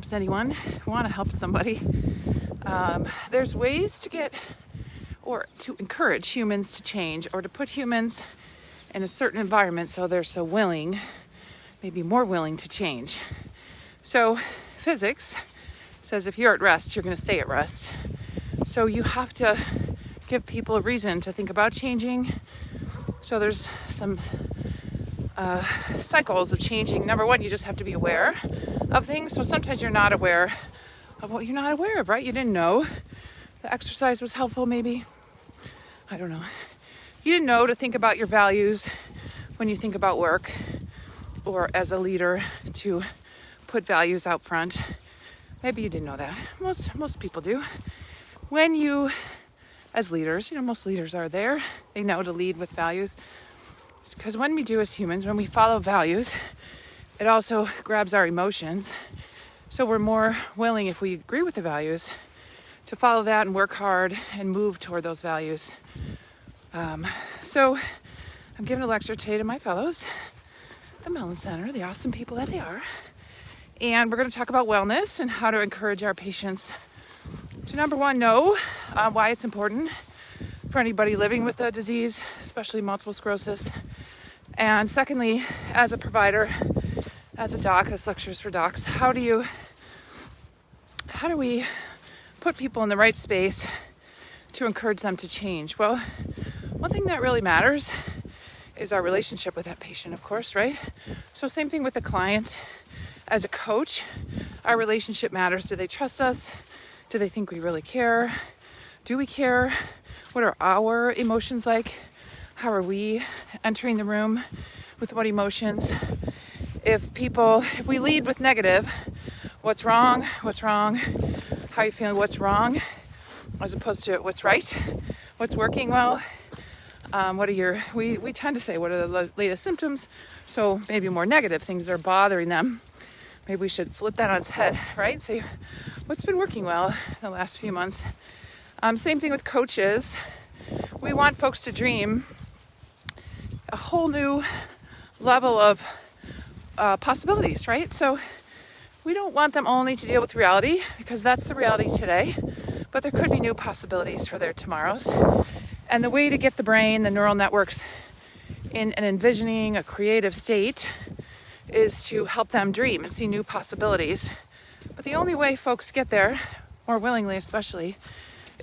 helps anyone, we want to help somebody. There's ways to get or to encourage humans to change, or to put humans in a certain environment so they're so willing, maybe more willing to change. So physics says if you're at rest, you're going to stay at rest. So you have to give people a reason to think about changing. So there's some cycles of changing. Number one, you just have to be aware of things. So sometimes you're not aware of what you're not aware of, right? You didn't know the exercise was helpful, maybe. I don't know. You didn't know to think about your values when you think about work, or as a leader to put values out front. Maybe you didn't know that. Most people do. When you, as leaders, most leaders are there. They know to lead with values. Because when we do as humans, when we follow values, it also grabs our emotions. So we're more willing, if we agree with the values, to follow that and work hard and move toward those values. So I'm giving a lecture today to my fellows, the Mellon Center, the awesome people that they are. And we're going to talk about wellness and how to encourage our patients to, number one, know why it's important for anybody living with a disease, especially multiple sclerosis. And secondly, as a provider, as a doc, this lecture is for docs, how do we put people in the right space to encourage them to change? Well, one thing that really matters is our relationship with that patient, of course, right? So same thing with the client. As a coach, our relationship matters. Do they trust us? Do they think we really care? Do we care? What are our emotions like? How are we entering the room with what emotions? If we lead with negative, what's wrong? How are you feeling? What's wrong? As opposed to what's right? What's working well? We tend to say, what are the latest symptoms? So maybe more negative things that are bothering them. Maybe we should flip that on its head, right? Say, what's been working well the last few months? Same thing with coaches. We want folks to dream a whole new level of possibilities, right? So we don't want them only to deal with reality, because that's the reality today, but there could be new possibilities for their tomorrows. And the way to get the brain, the neural networks, in an envisioning, a creative state is to help them dream and see new possibilities. But the only way folks get there, more willingly especially,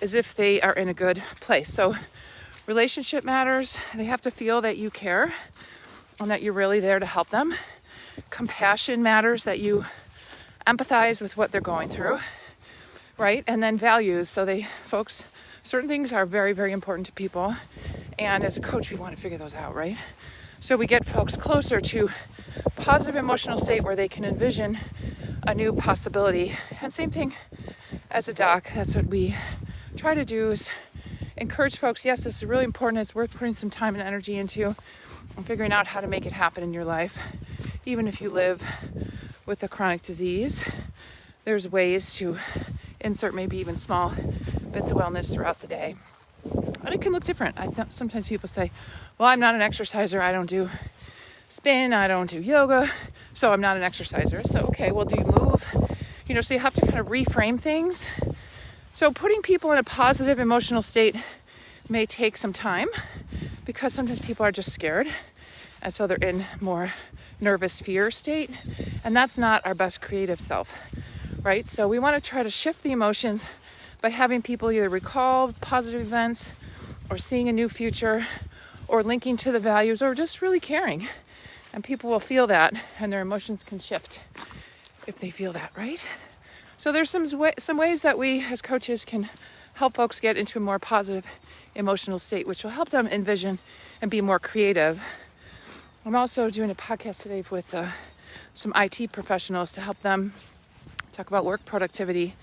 is if they are in a good place. So relationship matters. They have to feel that you care and that you're really there to help them. Compassion matters, that you empathize with what they're going through, right? And then values. So certain things are very, very important to people. And as a coach, we want to figure those out, right? So we get folks closer to positive emotional state where they can envision a new possibility. And same thing as a doc. That's what we try to do, is encourage folks. Yes, this is really important. It's worth putting some time and energy into and figuring out how to make it happen in your life. Even if you live with a chronic disease, there's ways to insert maybe even small bits of wellness throughout the day. And it can look different. Sometimes people say, well, I'm not an exerciser. I don't do spin. I don't do yoga. So I'm not an exerciser. So, okay, well, do you move? So you have to kind of reframe things. So putting people in a positive emotional state may take some time, because sometimes people are just scared. And so they're in more nervous fear state. And that's not our best creative self, right? So we want to try to shift the emotions by having people either recall positive events, or seeing a new future, or linking to the values, or just really caring. And people will feel that, and their emotions can shift if they feel that, right? So there's some ways that we as coaches can help folks get into a more positive emotional state, which will help them envision and be more creative. I'm also doing a podcast today with some IT professionals to help them talk about work productivity.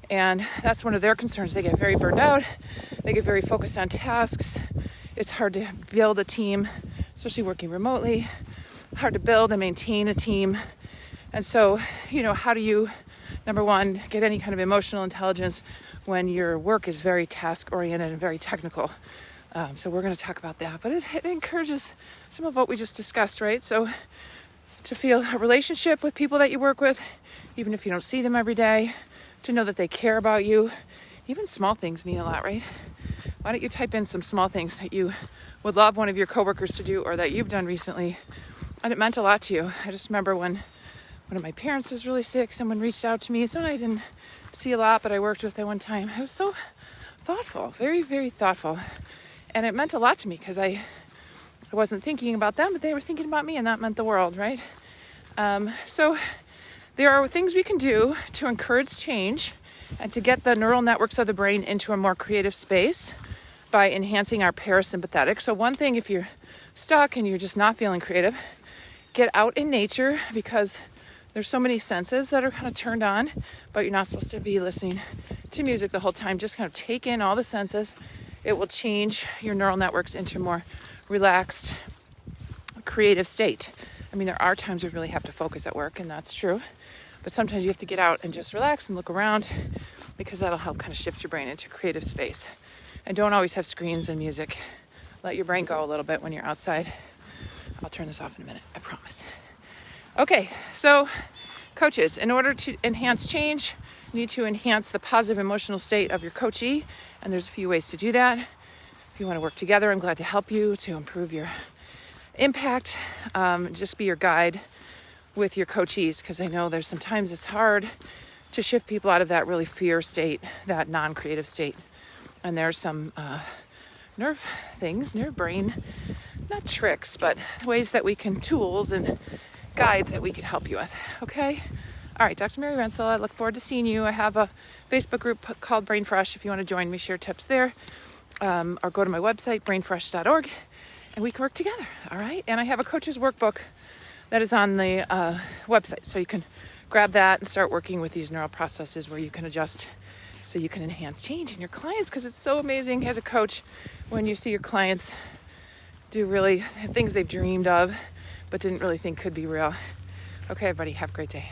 And that's one of their concerns. They get very burned out. They get very focused on tasks. It's hard to build a team, especially working remotely. Hard to build and maintain a team. And so, how do you, number one, get any kind of emotional intelligence when your work is very task-oriented and very technical? So we're going to talk about that. But it encourages some of what we just discussed, right? So to feel a relationship with people that you work with, even if you don't see them every day, to know that they care about you. Even small things mean a lot, right? Why don't you type in some small things that you would love one of your coworkers to do or that you've done recently and it meant a lot to you. I just remember when one of my parents was really sick, someone reached out to me, someone I didn't see a lot but I worked with at one time. I was so thoughtful, very, very thoughtful. And it meant a lot to me because I wasn't thinking about them, but they were thinking about me, and that meant the world, right? So there are things we can do to encourage change and to get the neural networks of the brain into a more creative space by enhancing our parasympathetic. So one thing, if you're stuck and you're just not feeling creative, get out in nature, because there's so many senses that are kind of turned on, but you're not supposed to be listening to music the whole time. Just kind of take in all the senses. It will change your neural networks into a more relaxed, creative state. I mean, there are times we really have to focus at work, and that's true. But sometimes you have to get out and just relax and look around, because that'll help kind of shift your brain into creative space. And don't always have screens and music. Let your brain go a little bit when you're outside. I'll turn this off in a minute, I promise. Okay, so coaches, in order to enhance change, you need to enhance the positive emotional state of your coachee. And there's a few ways to do that. If you want to work together, I'm glad to help you to improve your impact. Just be your guide with your coachees, because I know there's sometimes it's hard to shift people out of that really fear state, that non-creative state. And there's some nerve brain, not tricks, but ways that we can, tools and guides that we can help you with. Okay? All right, Dr. Mary Rensel, I look forward to seeing you. I have a Facebook group called Brain Fresh. If you want to join me, share tips there, or go to my website, brainfresh.org, and we can work together. All right? And I have a coach's workbook that is on the website, so you can grab that and start working with these neural processes where you can adjust so you can enhance change in your clients, because it's so amazing as a coach when you see your clients do really things they've dreamed of but didn't really think could be real. Okay, everybody, have a great day.